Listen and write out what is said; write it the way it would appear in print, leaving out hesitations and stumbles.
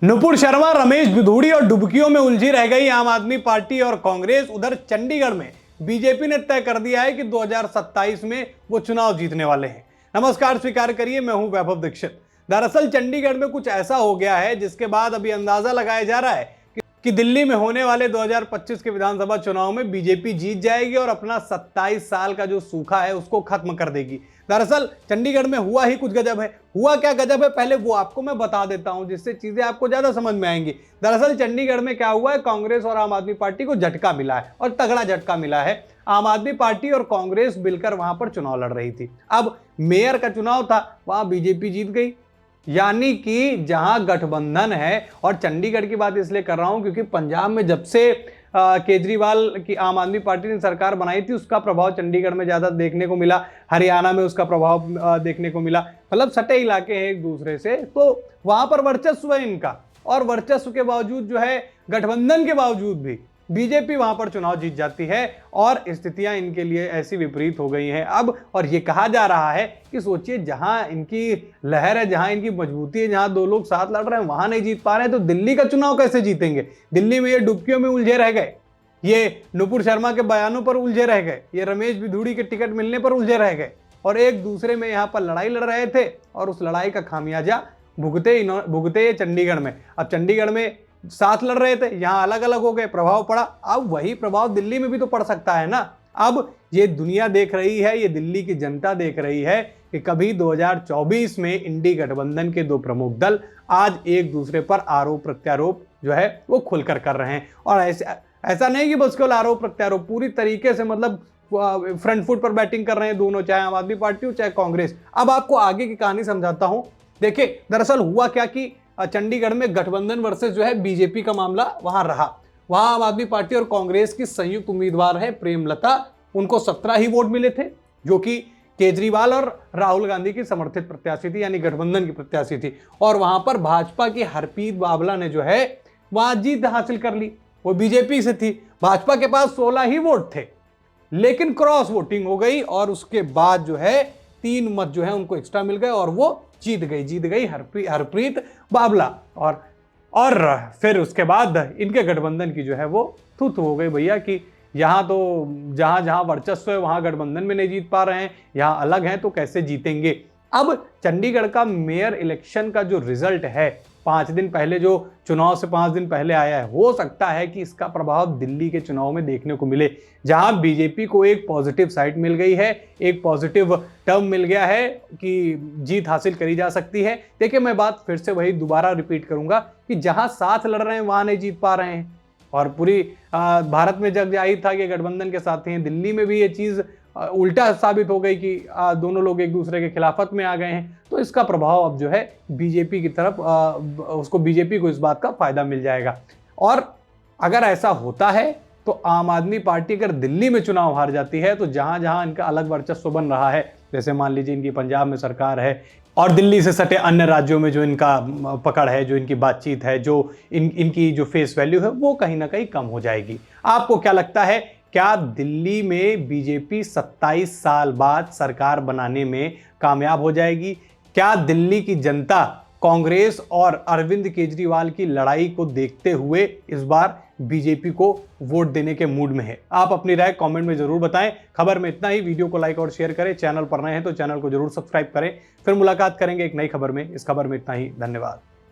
नुपुर शर्मा, रमेश भिधूड़ी और डुबकियों में उलझी रह गई आम आदमी पार्टी और कांग्रेस। उधर चंडीगढ़ में बीजेपी ने तय कर दिया है कि 2027 में वो चुनाव जीतने वाले हैं। नमस्कार, स्वीकार करिए, मैं हूं वैभव दीक्षित। दरअसल चंडीगढ़ में कुछ ऐसा हो गया है जिसके बाद अभी अंदाजा लगाया जा रहा है कि दिल्ली में होने वाले 2025 के विधानसभा चुनाव में बीजेपी जीत जाएगी और अपना 27 साल का जो सूखा है उसको खत्म कर देगी। दरअसल चंडीगढ़ में हुआ ही कुछ गजब है। हुआ क्या गजब है, पहले वो आपको मैं बता देता हूं जिससे चीजें आपको ज्यादा समझ में आएंगी। दरअसल चंडीगढ़ में क्या हुआ है, कांग्रेस और आम आदमी पार्टी को झटका मिला है और तगड़ा झटका मिला है। आम आदमी पार्टी और कांग्रेस मिलकर वहां पर चुनाव लड़ रही थी। अब मेयर का चुनाव था, वहां बीजेपी जीत गई। यानी कि जहां गठबंधन है, और चंडीगढ़ की बात इसलिए कर रहा हूं क्योंकि पंजाब में जब से केजरीवाल की आम आदमी पार्टी ने सरकार बनाई थी उसका प्रभाव चंडीगढ़ में ज्यादा देखने को मिला, हरियाणा में उसका प्रभाव देखने को मिला। मतलब सटे इलाके हैं एक दूसरे से, तो वहां पर वर्चस्व है इनका। और वर्चस्व के बावजूद जो है, गठबंधन के बावजूद भी बीजेपी वहां पर चुनाव जीत जाती है और स्थितियां इनके लिए ऐसी विपरीत हो गई हैं अब। और ये कहा जा रहा है कि सोचिए, जहां इनकी लहर है, जहां इनकी मजबूती है, जहां दो लोग साथ लड़ रहे हैं वहां नहीं जीत पा रहे हैं, तो दिल्ली का चुनाव कैसे जीतेंगे। दिल्ली में ये डुबकियों में उलझे रह गए, ये नुपुर शर्मा के बयानों पर उलझे रह गए, ये रमेश भिधूड़ी के टिकट मिलने पर उलझे रह गए और एक दूसरे में यहाँ पर लड़ाई लड़ रहे थे और उस लड़ाई का खामियाजा भुगते चंडीगढ़ में। अब चंडीगढ़ में साथ लड़ रहे थे, यहां अलग अलग हो गए, प्रभाव पड़ा। अब वही प्रभाव दिल्ली में भी तो पड़ सकता है ना। अब ये दुनिया देख रही है, ये दिल्ली की जनता देख रही है कि कभी 2024 में इंडी गठबंधन के दो प्रमुख दल आज एक दूसरे पर आरोप प्रत्यारोप जो है वो खुलकर कर रहे हैं। और ऐसा नहीं कि बस केवल आरोप प्रत्यारोप, पूरी तरीके से मतलब फ्रंट फुट पर बैटिंग कर रहे हैं दोनों, चाहे आम आदमी पार्टी हो चाहे कांग्रेस। अब आपको आगे की कहानी समझाता हूं। देखिए, दरअसल हुआ क्या कि चंडीगढ़ में गठबंधन वर्सेस जो है बीजेपी का मामला वहां रहा। वहां आम आदमी पार्टी और कांग्रेस की संयुक्त उम्मीदवार है प्रेमलता, उनको 17 ही वोट मिले थे, जो कि केजरीवाल और राहुल गांधी की समर्थित प्रत्याशी थी, यानी गठबंधन की प्रत्याशी थी। और वहां पर भाजपा की हरप्रीत बावला ने जो है वहां जीत हासिल कर ली, वो बीजेपी से थी। भाजपा के पास 16 ही वोट थे, लेकिन क्रॉस वोटिंग हो गई और उसके बाद जो है 3 मत जो है उनको एक्स्ट्रा मिल गए और वो जीत गई हरप्रीत बावला। और फिर उसके बाद इनके गठबंधन की जो है वो थू हो गई भैया कि यहाँ तो जहां वर्चस्व है वहां गठबंधन में नहीं जीत पा रहे हैं, यहाँ अलग हैं तो कैसे जीतेंगे। अब चंडीगढ़ का मेयर इलेक्शन का जो रिजल्ट है 5 दिन पहले, जो चुनाव से 5 दिन पहले आया है, हो सकता है कि इसका प्रभाव दिल्ली के चुनाव में देखने को मिले, जहां बीजेपी को एक पॉजिटिव साइड मिल गई है, एक पॉजिटिव टर्म मिल गया है कि जीत हासिल करी जा सकती है। देखिए, मैं बात फिर से वही दोबारा रिपीट करूंगा कि जहां साथ लड़ रहे हैं वहां नहीं जीत पा रहे हैं और पूरी भारत में जग जाहिर था कि गठबंधन के साथ हैं। दिल्ली में भी ये चीज उल्टा साबित हो गई कि दोनों लोग एक दूसरे के खिलाफत में आ गए हैं। तो इसका प्रभाव अब जो है बीजेपी की तरफ, बीजेपी को इस बात का फायदा मिल जाएगा। और अगर ऐसा होता है तो आम आदमी पार्टी अगर दिल्ली में चुनाव हार जाती है तो जहां जहां इनका अलग वर्चस्व बन रहा है, जैसे मान लीजिए इनकी पंजाब में सरकार है और दिल्ली से सटे अन्य राज्यों में जो इनका पकड़ है, जो इनकी बातचीत है, जो इनकी जो फेस वैल्यू है, वो कहीं ना कहीं कम हो जाएगी। आपको क्या लगता है, क्या दिल्ली में बीजेपी 27 साल बाद सरकार बनाने में कामयाब हो जाएगी? क्या दिल्ली की जनता कांग्रेस और अरविंद केजरीवाल की लड़ाई को देखते हुए इस बार बीजेपी को वोट देने के मूड में है? आप अपनी राय कमेंट में जरूर बताएं। खबर में इतना ही। वीडियो को लाइक और शेयर करें। चैनल पर नए हैं तो चैनल को जरूर सब्सक्राइब करें। फिर मुलाकात करेंगे एक नई खबर में। इस खबर में इतना ही। धन्यवाद।